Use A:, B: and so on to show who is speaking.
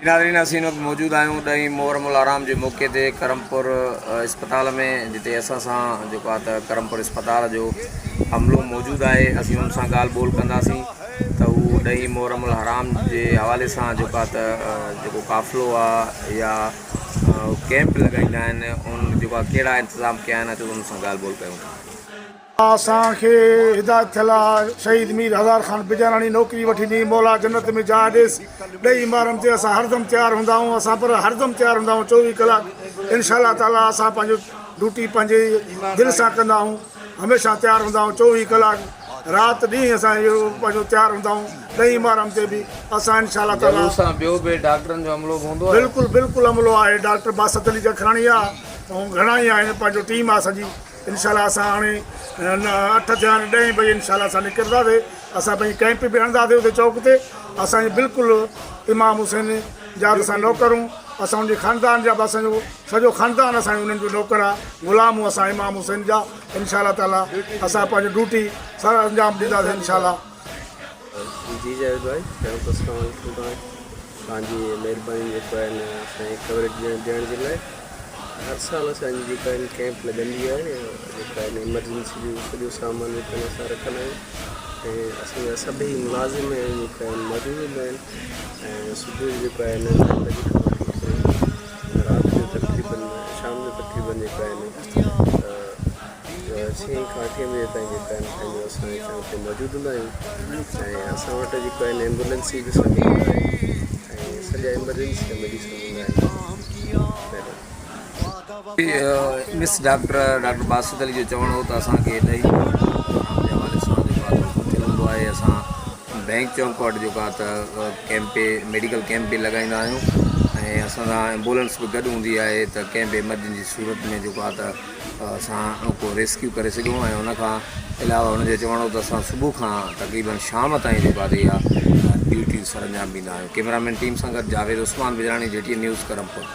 A: नाज़रीन असीं हिन वक़्तु मौजूदु आहियूं ॾहीं मोहरमुल आराम जे मौक़े ते करमपुर इस्पताल में, जिते असां सां जेको आहे त करमपुर इस्पताल जो अमलो मौजूदु आहे। असीं हुन सां ॻाल्हि ॿोल कंदासीं त उहो ॾहीं मोहरमुल हराम जे हवाले सां जेको आहे त जेको क़ाफ़िलो आहे या कैंप लॻाईंदा आहिनि उन जेको आहे कहिड़ा इंतिज़ाम कया आहिनि, अचो हुन सां ॻाल्हि ॿोल कयूं।
B: असांखे हिदायत थियल आहे शहीद मीर हज़ार ख़ान बिजाराणी नौकिरी वठी ॾी, मौला जन्नत में जा ॾिस। ॾही मारम ते असां हरदम तयारु हूंदा आहियूं, असां पर हरदम तयारु हूंदा आहियूं 24 कलाक। इंशाअल्लाह ताला असां पंहिंजो ड्यूटी पंहिंजे दिलि सां कंदा आहियूं, हमेशह तयारु हूंदा आहियूं 24 कलाक राति ॾींहुं असां इहो पंहिंजो तयारु हूंदा आहियूं। ॾही मारम ते बि असां इंशाअल्लाह ताला
A: ॿियो बि डॉक्टरनि जो अमलो हूंदो आहे?
B: बिल्कुलु बिल्कुलु अमलो आहे। डॉक्टर बासत अली जखराणी आहे ऐं घणा ई आहिनि, पंहिंजो टीम आहे सॼी। इंशाअल्लाह असां हाणे 8 थिया 10 बजे इंशाअल्लाह असां निकिरंदासीं। असां पंहिंजी कैंप बि हणंदासीं उते चौक ते। असांजे बिल्कुलु इमाम हुसैन जा बि असां नौकरूं, असां उनजे ख़ानदान जा बि असांजो सॼो ख़ानदान असांजो उन्हनि जो नौकर आहे, ग़ुलामूं असां इमाम हुसैन जा। इंशाअल्लाह ताला असां पंहिंजो ड्यूटी सर अंजाम ॾींदासीं इंशाअल्लाह।
C: जी जावेद भाई, तव्हांजी महिरबानी जेको आहे न असांजी कवरेज ॾियण जे लाइ। हर साल असांजी जेका आहिनि कैंप लॻंदी आहे, जेका आहिनि इमरजेंसी जो सॼो सामान जेको असां रखंदा आहियूं ऐं असांजा सभई मुलाज़िम जेका आहिनि मौजूदु हूंदा आहिनि। ऐं सुबुह जो जेको आहे न 9 बजे खां वठी राति जो तक़रीबन शाम जो तक़रीबन जेका आहिनि 6 खां 8 बजे ताईं जेका आहिनि पंहिंजो असां हिते मौजूदु हूंदा आहियूं। ऐं असां वटि जेको आहिनि एम्बुलेंसी बि सॼी आहे ऐं सॼा एमरजेंसी जा मेडिसन हूंदा आहिनि।
A: मिस डॉक्टर बासत अली जो चवणु हो त असांखे ॾही आराम जे हवाले सां जेको आहे थियलु हूंदो आहे। असां बैंक चौक वटि जेको आहे त कैंप मेडिकल कैंप बि लॻाईंदा आहियूं ऐं असां सां एम्बुलेंस बि गॾु हूंदी आहे त कंहिं बि एमरजेंसी सूरत में जेको आहे त असां को रेस्क्यू करे सघूं। ऐं उनखां अलावा हुनजो चवणु हो त असां सुबुह खां तक़रीबन शाम ताईं जेको आहे इहा ड्यूटी सर अंजाम ॾींदा आहियूं। कैमरामैन टीम सां गॾु जावेद उस्मान बिजराणी, JTN न्यूज़ करमपुर।